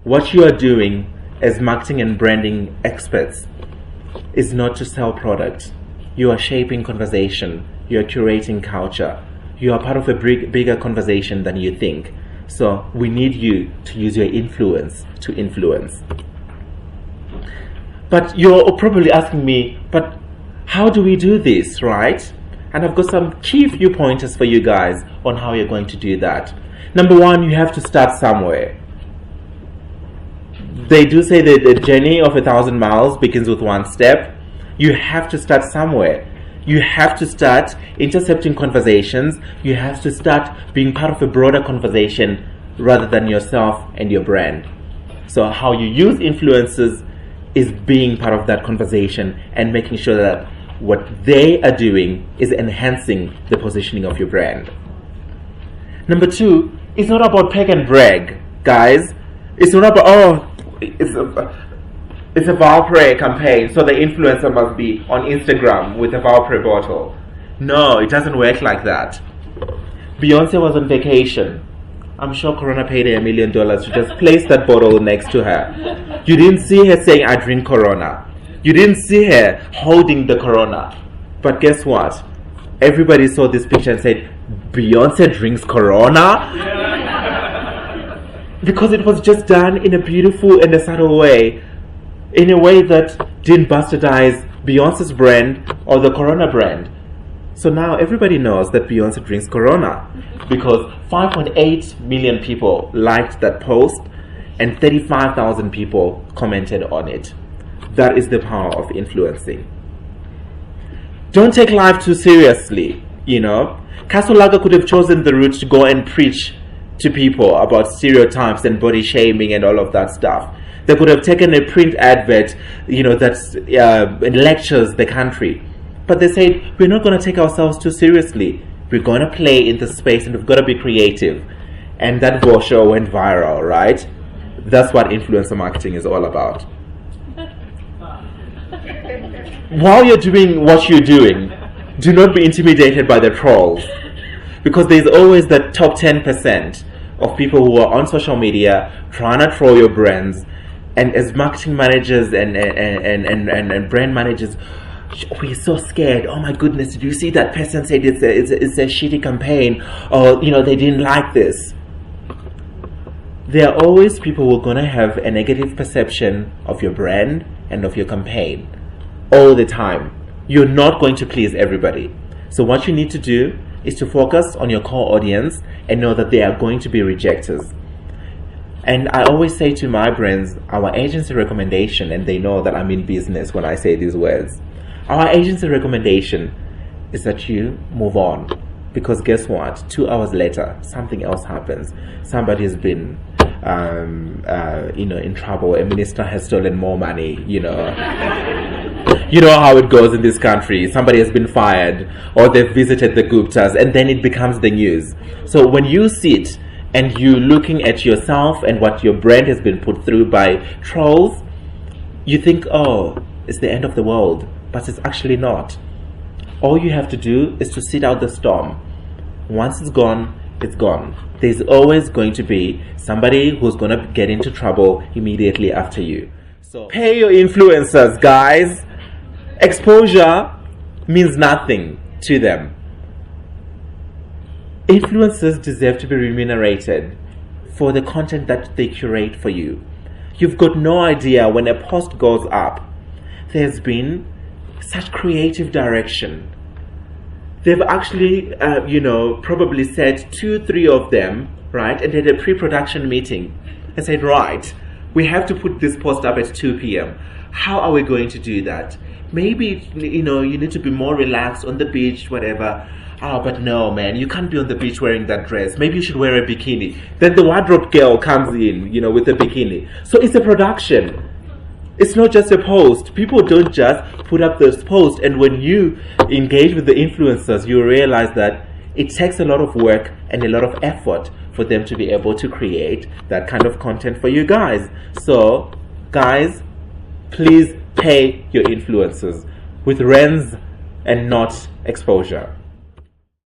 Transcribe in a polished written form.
what you are doing as marketing and branding experts is not to sell products. You are shaping conversation. You are curating culture. You are part of a bigger conversation than you think. So we need you to use your influence to influence. But you're probably asking me, but how do we do this, right? And I've got some key few pointers for you guys on how you're going to do that. Number one, you have to start somewhere. They do say that the journey of 1,000 miles begins with one step. You have to start somewhere. You have to start intercepting conversations. You have to start being part of a broader conversation rather than yourself and your brand. So how you use influencers is being part of that conversation and making sure that what they are doing is enhancing the positioning of your brand. Number two, it's not about peg and brag, guys. It's not about, oh, it's a Valpre campaign, so the influencer must be on Instagram with a Valpre bottle. No, it doesn't work like that. Beyonce was on vacation. I'm sure Corona paid her $1 million to just place that bottle next to her. You didn't see her saying, I drink Corona. You didn't see her holding the Corona. But guess what? Everybody saw this picture and said, Beyonce drinks Corona? Because it was just done in a beautiful and a subtle way. In a way that didn't bastardize Beyonce's brand or the Corona brand. So now everybody knows that Beyonce drinks Corona. Because 5.8 million people liked that post and 35,000 people commented on it. That is the power of influencing. Don't take life too seriously, you know. Kasulaga could have chosen the route to go and preach to people about stereotypes and body shaming and all of that stuff. They could have taken a print advert, you know, that lectures the country. But they said, we're not going to take ourselves too seriously. We're going to play in the space and we've got to be creative. And that brochure went viral, right? That's what influencer marketing is all about. While you're doing what you're doing, do not be intimidated by the trolls. Because there's always that top 10% of people who are on social media trying to troll your brands. And as marketing managers and brand managers, we're so scared. Oh my goodness, did you see that person said it's a shitty campaign? Or, you know, they didn't like this. There are always people who are going to have a negative perception of your brand and of your campaign. All the time. You're not going to please everybody. So what you need to do is to focus on your core audience and know that they are going to be rejectors. And I always say to my brands, our agency recommendation, and they know that I'm in business when I say these words, our agency recommendation is that you move on. Because guess what? 2 hours later, something else happens. Somebody has been you know, in trouble. A minister has stolen more money, you know. You know how it goes in this country. Somebody has been fired, or they've visited the Guptas, and then it becomes the news. So when you sit and you're looking at yourself and what your brand has been put through by trolls, you think, oh, it's the end of the world. But it's actually not. All you have to do is to sit out the storm. Once it's gone, it's gone. There's always going to be somebody who's going to get into trouble immediately after you. So pay your influencers, guys. Exposure means nothing to them. Influencers deserve to be remunerated for the content that they curate for you. You've got no idea when a post goes up. There's been such creative direction. They've actually, you know, probably said 2-3 of them, right? And they had a pre-production meeting and said, right, we have to put this post up at 2 p.m. How are we going to do that? Maybe, you know, you need to be more relaxed on the beach, whatever. Oh, but no, man, you can't be on the beach wearing that dress. Maybe you should wear a bikini. Then the wardrobe girl comes in, you know, with a bikini. So it's a production. It's not just a post. People don't just put up this post. And when you engage with the influencers, you realize that it takes a lot of work and a lot of effort for them to be able to create that kind of content for you guys. So, guys, please pay your influencers with rents and not exposure.